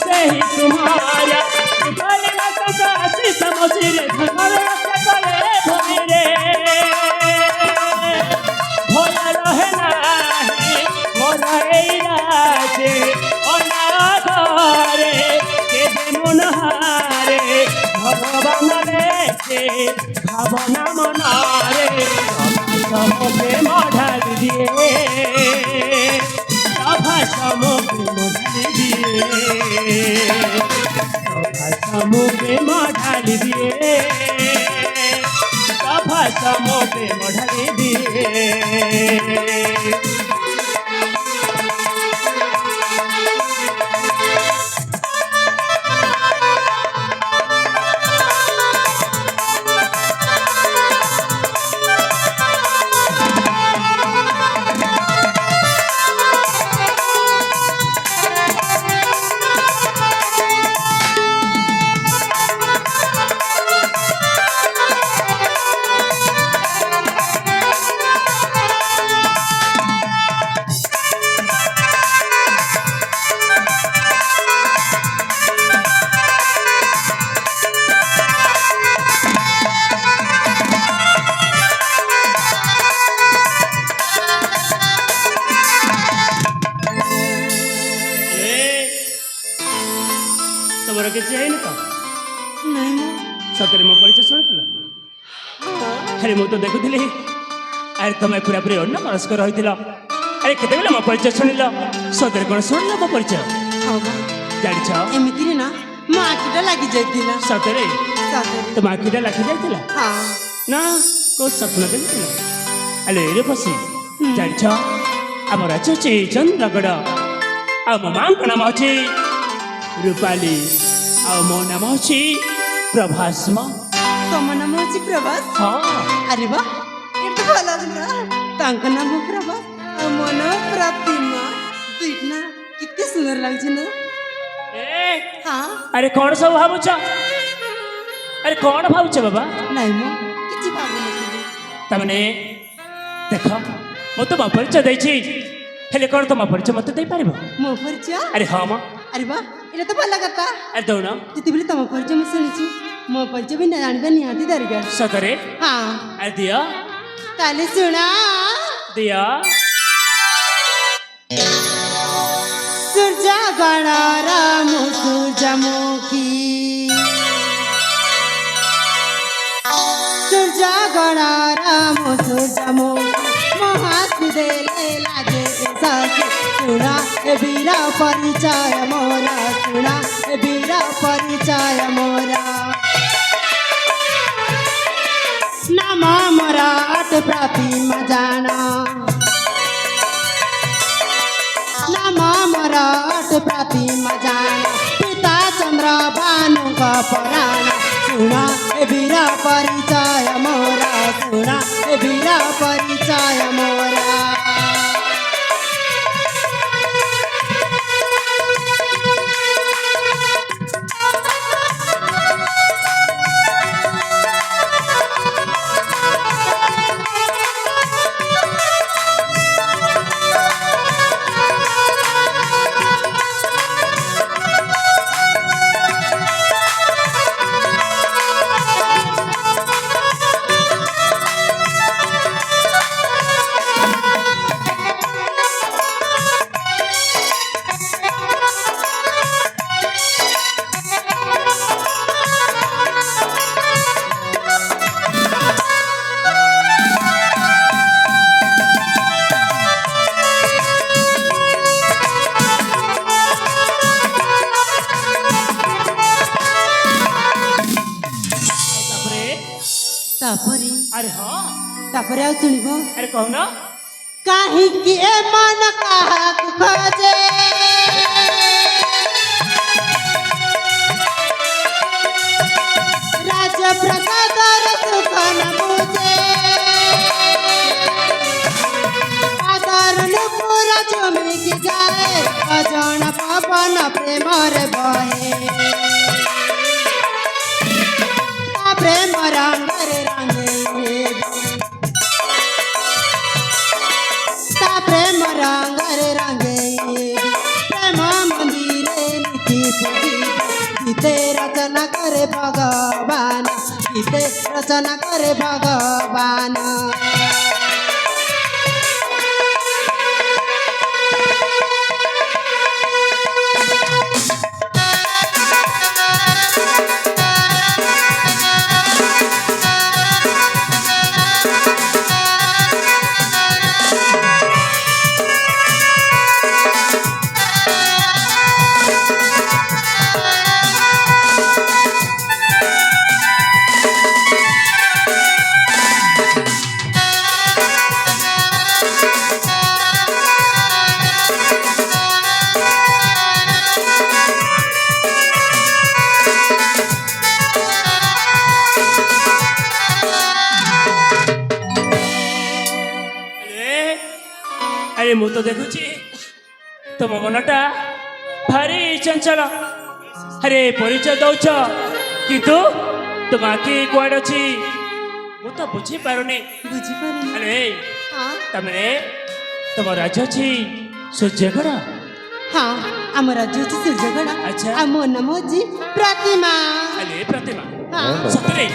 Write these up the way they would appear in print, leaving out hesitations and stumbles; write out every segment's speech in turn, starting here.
से ही तुम्हारा भले मत काशी समझिरे धर्म रक्षा करे भोरे भोला रहे नाही मोरा এই রাজে অনাঘরে কে মন হারে ভগবান রেখে ভাবনা মনারে সমুদ্রে মঢাল দিয়ে সভা সমুদ্রে মঢাল দিয়ে সভা সমুদ্রে মঢাল দিয়ে সভা সমুদ্রে মঢাল দিয়ে ତମର କିଛି ହେଇନି ତ? ନାଇଁ ମୁଁ ସତରେ ମୋ ପରିଚୟ ଶୁଣିଥିଲ? ଆରେ ମୁଁ ତ ଦେଖୁଥିଲି ଆରେ ତମେ ପୁରାପୁରି ଅନ୍ୟ ମନସ୍କ ରହିଥିଲ। ଆରେ କେତେବେଳେ ମୋ ପରିଚୟ ଶୁଣିଲ? ସତରେ କ'ଣ ଶୁଣିଲ ମୋ ପରିଚୟ? ଜାଣିଛ ଏମିତିରେ ନା ମୋ ଆଖିଟା ଲାଗି ଯାଇଥିଲା। ସତରେ ସତରେ ତମ ଆଖିଟା ଲାଖି ଯାଇଥିଲା ନା କୋଉ ସ୍ୱପ୍ନ ଦେଖିଥିଲ? ଆରେ ଏଇରେ ବସି ଜାଣିଛ ଆମ ରାଜ୍ୟ ଅଛି ଚନ୍ଦ୍ରଗଡ଼ ଆଉ ମୋ ମାଙ୍କ ନାମ ଅଛି ରୂପାଲି ଆଉ ମୋ ନାମ ଅଛି ପ୍ରଭାସ। ତମ ନାମ ଅଛି ପ୍ରଭାସ? ହଁ। ଆରେ ବା ଏତେ ଭଲ ହେଲା। ତାଙ୍କ ନାମ ପ୍ରଭାସ ଆଉ ମୋ ନାମ ପ୍ରତିମା। ଦୁଇଟା ନା କେତେ ସୁନ୍ଦର ଲାଗୁଛି ନା? ହଁ। ଆରେ କ'ଣ ସବୁ ଭାବୁଛ? ଆରେ କ'ଣ ଭାବୁଛ ବାବା? ନାଇଁ ମୁଁ କିଛି ଭାବୁନଥିଲି। ତାମାନେ ଦେଖ ମୁଁ ତ ମୋ ପରିଚୟ ଦେଇଛି ହେଲେ କ'ଣ ତମ ପରିଚୟ ମୋତେ ଦେଇପାରିବ? ମୋ ପରିଚୟ? ଆରେ ହଁ ମ। ଆରେ ବା ଏଇଟା ତ ଭଲ କଥା। ଆରେ ଦଉନ। ଯେତେବେଳେ ତମ ପରିଚୟ ମୁଁ ଶୁଣିଛି ମୋ ପରିଚୟ ବି ଜାଣିବା ନିହାତି ଦରକାର। ସତରେ? ହଁ। ଆରେ ଦିଅ ତାହେଲେ ଶୁଣ। ଦିଅ। ସୂର୍ଯ୍ୟ ଗଣର ମୁଁ ସୂର୍ଯ୍ୟମୁଖୀ ସୂର୍ଯ୍ୟ ଗଣର ମୁଁ ସୂର୍ଯ୍ୟମୁଖୀ ମୋ ହାତ ଦେଲେ ଲାଗେ ସାଥୀ। ଶୁଣ ଏ ବୀର ପରିଚୟ ମୋର ଶୁଣ ଏ ବୀର ପରିଚୟ ମୋର ନାମ ମୋର ଅଟେ ପ୍ରତିମା ଜାଣ नाम मराठ प्रतिमा जान पिता चंद्र भानुक पराण सुन ए वीर परिचय मोरा सुन ए वीर परिचय मोरा तापरे अरे हाँ तापरे आ सुनिबो अरे कहून काहे कि ए मन काहा खोजे राज प्रसादर सुख न बुझे आदर नुपुर जमी की जाए अजन पवन प्रेम रे बहे प्रेम रंग रे रंगे ता प्रेम रंग रे रंगे प्रेम मंदिरे नीति गीते रचना करे भगवान गीते रचना करे भगवान अरे मु तो देखुची तुम मनटा भारी चंचल अरे परिचय दौच किंतु तुम आखि कुआड अच्छी मु तो बुझी पारुनी बुझिपारुनी अरे हाँ तमने तुम राज्य अच्छी सूर्यगढ़ हाँ आम राज्य हूँ सूर्यगढ़ अच्छा। आ मो नाम हूँ प्रतिमा अरे प्रतिमा हाँ सतरे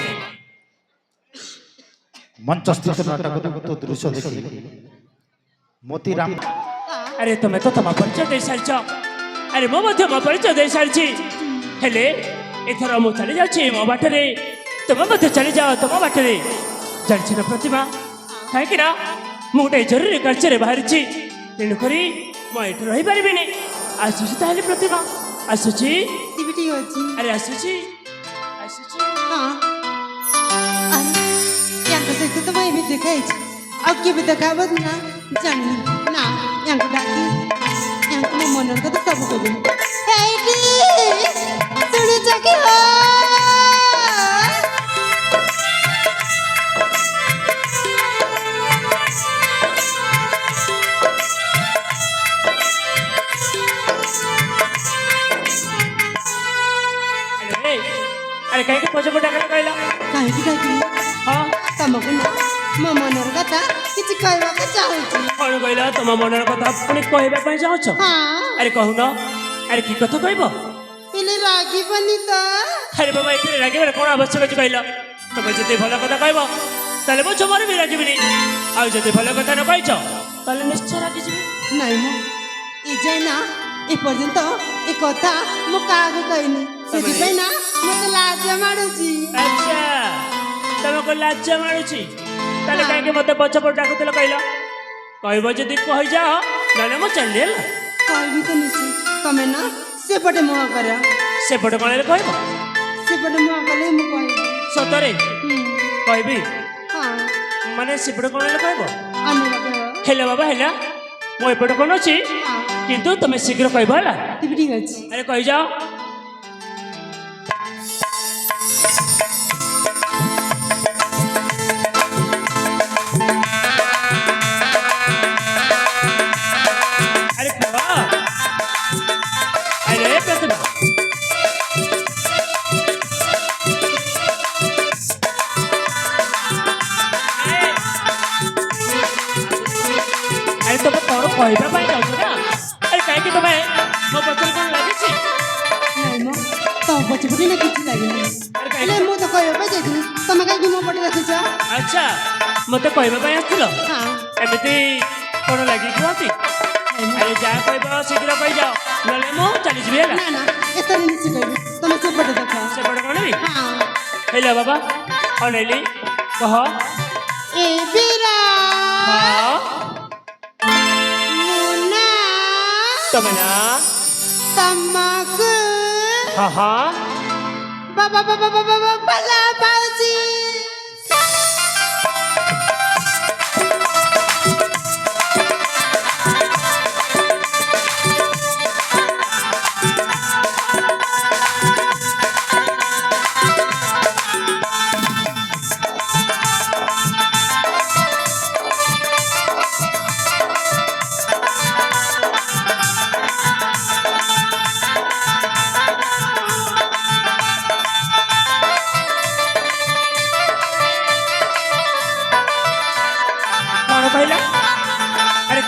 मंचस्थित नाटक तो दृश्य देखी मोतीराम अरे तुम्हें तो तुम परिचय दे सारी अरे मो मो परिचय दे सारी हेले एथर मु चली जाऊँ मो बाटरे तुम चली जाओ तुम बाटरे जानी ना प्रतिमा कहीं मु गोटे जरूरी कार्य बाहरी तेणुक मुझे रही पारि आसूची ताहले प्रतिमा आसूची ती भी ठीक अच्छी अरे आसूची आसूची हाँ अरे यांका सहित तो मैं भी देखाई अब के भी देखाबत ना जानी ना यांका डाकी यांका मो मनर का तो सब को दिन हेडी सुनी चकी हो अरे अरे कहीं पछपट कहला काहे की डाकी हाँ तमको ना मो मनर कथा किछि कहवा के चाहूची कौन कहला तुम मनर कथा पुणी कहवाई चाहछ हाँ अरे कहून अरे कि कथा कहब इले रागी बनी तो अरे बाबा ये रागे कौन आवश्यक अच्छे कहल तुम जो भल कथा कहब ताले मो जमार भी रागीबी आज भल कथा न कह निश्चय रागिजी नहीं मो ए जाए ना ए पर्यंत ए कथा मो कागु कहनी सेति ना मते लाज माडुची अच्छा तुमको लाज मानुची ताले कहीं मत पछपट डाकुल कहल कहब जदि कही जाओ ना मो चल कहबी तो निश्चय तमे ना सेपटे मुह कर सेपटे कण कहब सेपटे मुह कले मु कहबी सतरे कहबी हां माने सेपटे कण कहब अन्य बाटे हेला बाबा हेला मो एपटे कौन अच्छी हां किंतु तुम शीघ्र कहब है ती भी ठीक अछि अरे कही जाओ अरे कह अरे प्रतिभा अरे तुम कौन कहवाई जाऊँ ना अरे कहीं तुम्हें मो पचर कौन लगी नहीं मो तो पछपटे ना किछि लागेनी अरे कहीं ले मु तो कहबे जेती तमे काहे कि मो पटे रखिछ अच्छा मत कहवाई आसल हां एमती कौन लगी कहती अरे जहाँ कह शीघ्र कही जाओ ना मु चली जी है ना ना एतरे निश्चय कहबी तमे सेपटे देख सेपटे कौन भी हां हेला बाबा अनैली कह ए बीरा हाँ मुना तुम ना तमक हाँ हाँ बाबा बाबा बाबा बला बाजी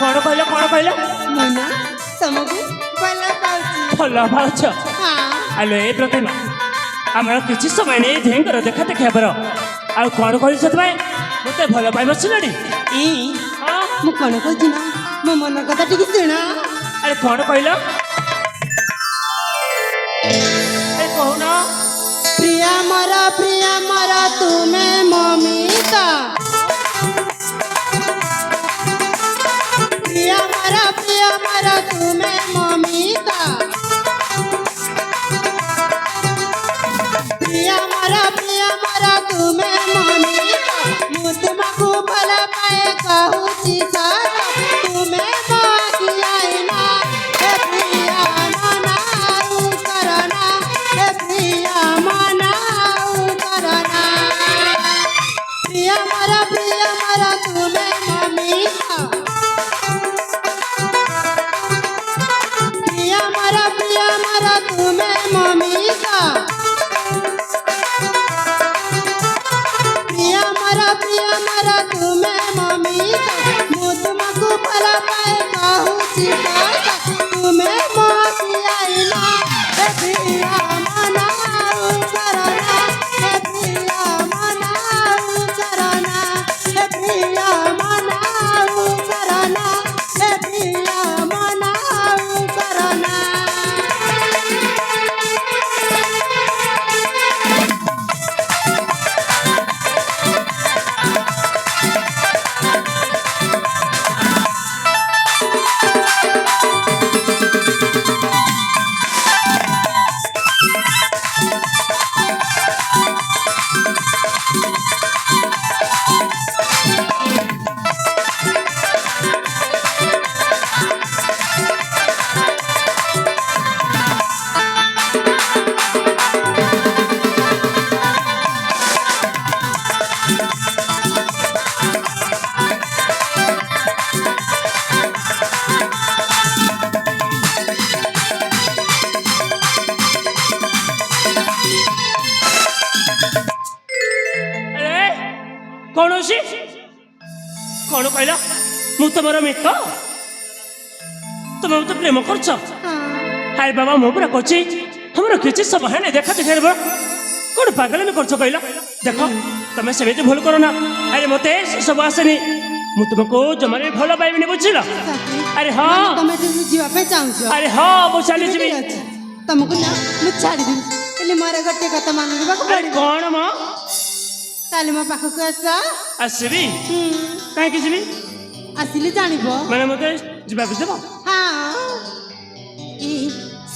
कौन कहला कौन कहला मुना तमक बला बाजी भल भावच हाँ ଆଲୋ ଏ ପ୍ରତିମା ଆମର କିଛି ସମୟ ନେଇ ଢେଙ୍କର ଦେଖା ଦେଖି ହେବାର ଆଉ କ'ଣ କହିଲି ସେଥିପାଇଁ ମୋତେ ଭଲ ପାଇ ବସିଲାଣି ହଁ ମୁଁ କ'ଣ କହୁଛି ନା ମୋ ମନ କଥା ଟିକେ ଶୁଣ। ଆରେ କ'ଣ କହିଲ ଏ କହୁନ ପ୍ରିୟ ମୋର ତୁମେ ମମିତା ପ୍ରିୟ ମୋର ତୁମେ ମମିତା ପ୍ରିୟ ମୋର ତୁମେ ମମିତା ମୁଁ ତୁମକୁ ଭଲ ପାଏ କହୁଛି ସାରା ତୁମେ ମୋ ଆଖି ଆଇନା ହେ ପ୍ରିୟ ମନାଉ କରନା ହେ ପ୍ରିୟ ମନାଉ କରନା ପ୍ରିୟ ମୋର ତୁମେ ମମିତା ପ୍ରିୟ ମୋର ତୁମେ ମମିତା ପ୍ରିୟ ମୋର ତୁମେ ମମିତା ମୁଁ ତୁମକୁ ଭଲ ପାଏ କହୁଛି କଥା ତୁମେ ମୋ ଆଖି ଆଇନା ହେ ପ୍ରିୟ ମନାଉ କରନା ହେ ପ୍ରିୟ ମନାଉ କରନା ହେ ପ୍ରିୟ ମନାଉ କରନା ହେ ପ୍ରିୟ ମନାଉ କରନା କୌଣସି କ'ଣ କହିଲ ମୁଁ ତମର ମିତ୍ର ତମେ ମୋତେ ପ୍ରେମ କରୁଛ ଆରେ ବାବା ମୁଁ ପୁରା କହୁଛି ଆମର କିଛି ସମୟ ହେଲେ ଦେଖା ଦେଖେଇବ କ'ଣ ପାଗଳାମି କରୁଛ କହିଲ ଦେଖ ତମେ ସେମିତି ଭୁଲ କର ନା ଆରେ ମୋତେ ସେସବୁ ଆସେନି ମୁଁ ତୁମକୁ ଜମାରେ ଭଲ ପାଇବିନି ବୁଝିଲ ଆରେ ହଁ ତମେ ଯିବା ପାଇଁ ଚାହୁଁଛ ଆରେ ହଁ ମୁଁ ଚାଲିଯିବି ତମକୁ ନା ମୁଁ ଛାଡ଼ିଦେବି ହେଲେ ମୋର ଗୋଟେ କଥା ମନେ ରଖିବାକୁ ଆରେ ପଡ଼ିବ କ'ଣ ମ କାଲି ମୋ ପାଖକୁ ଆସ ଆସିବି କାହିଁକି ଯିବି ଆସିଲେ ଜାଣିବ ମାନେ ମୋତେ ଯିବାକୁ ଦେବ ହଁ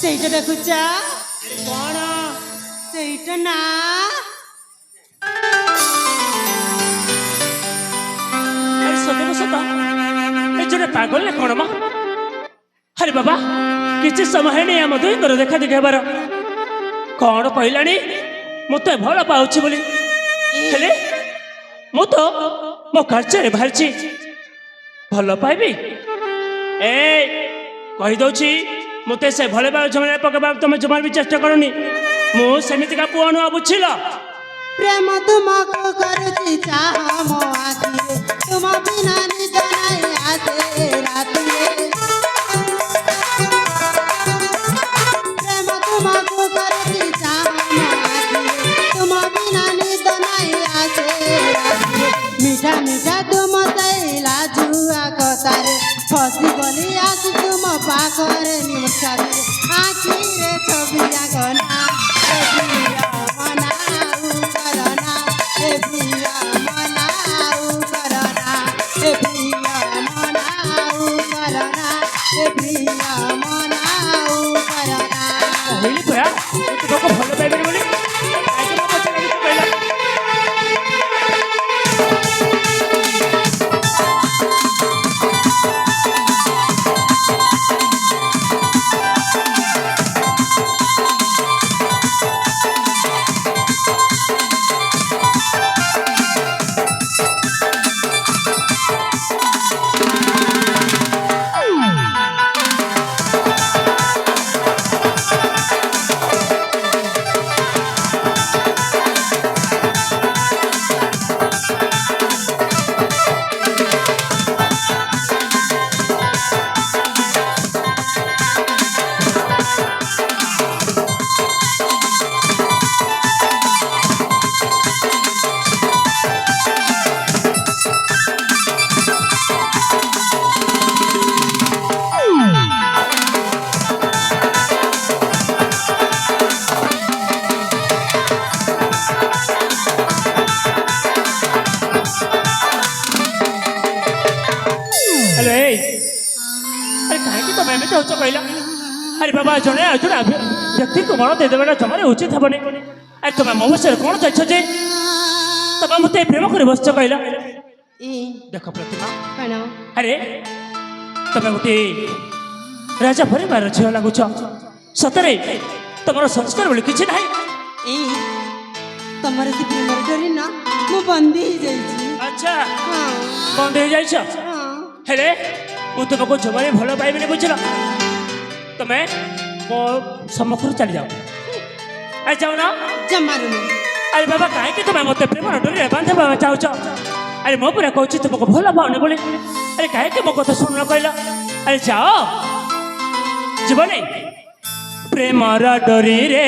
ସେଇଟା ଦେଖୁଛ କ'ଣ ସେଇଟା ନା ଆରେ ସତକୁ ସତ ଏ ଜଣେ ପାଗଳ ନା କ'ଣ ମ ଆରେ ବାବା କିଛି ସମୟ ହେଇନି ଆମ ଦୁଇଙ୍କର ଦେଖା ଦେଖି ହେବାର କ'ଣ କହିଲାଣି ମୋତେ ଭଲ ପାଉଛି ବୋଲି ହେଲେ ମୁଁ ତ ମୋ କାର୍ଯ୍ୟରେ ବାହାରିଛି ଭଲ ପାଇବି ଏ କହିଦେଉଛି ମୋତେ ସେ ଭଲ ପାଇବା ଜମାରେ ପକେଇବାକୁ ତମେ ଜମାରେ ବି ଚେଷ୍ଟା କରନି ମୁଁ ସେମିତିକା ପୁଅ ନୁହଁ ବୁଝିଲ ପ୍ରେମ ତୁମକୁ କରୁଛି ଚାହ ମୋ ଆଖିରେ ତୁମ ବିନା ନିଦ ନାହିଁ ଆସେ ରାତିରେ ପ୍ରେମ ତୁମକୁ କରୁଛି ଚାହ ମୋ ଆଖିରେ ତୁମ ବିନା ନିଦ ନାହିଁ ଆସେ ରାତିରେ ମିଠା ମିଠା ତୁମ ସେଇଲା ଜୁଆ କଥାରେ ଫସି ଗଲି ଆସି ତୁମ ପାଖରେ ନିମସାରେ ଆଖିରେ ଛବି ଆଗନା ମନାଉ କରନା ଏ ପ୍ରିୟା ମନାଉ କରନା ଏ ପ୍ରିୟା ମନାଉ କରନା ଏ ପ୍ରିୟା ମନାଉ କରନା କହିଲି ପରା ତୁମକୁ ଭଲ ପାଇବେନି ବୋଲି ଆଜି ମୋ ପଛରେ କହିଲା ଚାହୁଁଛ କହିଲ ଆରେ ବାବା ଜଣେ ବ୍ୟକ୍ତିକୁ ମନ ଦେଇଦେବାଟା ଜମାରେ ଉଚିତ ହେବନି ଆରେ ତମେ ମୋ ବିଷୟରେ କ'ଣ ଚାହିଁଛ ଯେ ତମେ ମୋତେ ପ୍ରେମ କରି ବସିଛ କହିଲ ଇ ଦେଖ ପ୍ରତିମା କ'ଣ ଆରେ ତମେ ଗୋଟେ ରାଜା ପରିବାରର ଝିଅ ଲାଗୁଛ ସତରେ ତମର ସଂସ୍କାର ବୋଲି କିଛି ନାହିଁ ଇ ତମର ସେ ପ୍ରେମର ଡୋରି ନା ମୁଁ ବନ୍ଦୀ ହେଇଯାଇଛି ଆଚ୍ଛା ହଁ ବନ୍ଦ ହେଇଯାଇଛ ହଁ ହେଲେ ମୁଁ ତୁମକୁ ଜମାରେ ଭଲ ପାଇବିନି ବୁଝିଲ ତମେ ମୋ ସମ୍ମୁଖରୁ ଚାଲିଯାଅ ଆରେ ଯାଉନ ଜମାରୁ ନୁହେଁ ଆରେ ବାବା କାହିଁକି ତମେ ମୋତେ ପ୍ରେମର ଡୋରିରେ ବାନ୍ଧିବା ଚାହୁଁଛ ଆରେ ମୋ ପୁରା କହୁଛି ତୁମକୁ ଭଲ ପାଉନି ବୋଲି ଆରେ କାହିଁକି ମୋ କଥା ଶୁଣୁନ କହିଲ ଆରେ ଯାଅ ଯିବନି ପ୍ରେମର ଡୋରିରେ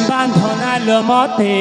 ବାନ୍ଧନା ଲୋ ମତେ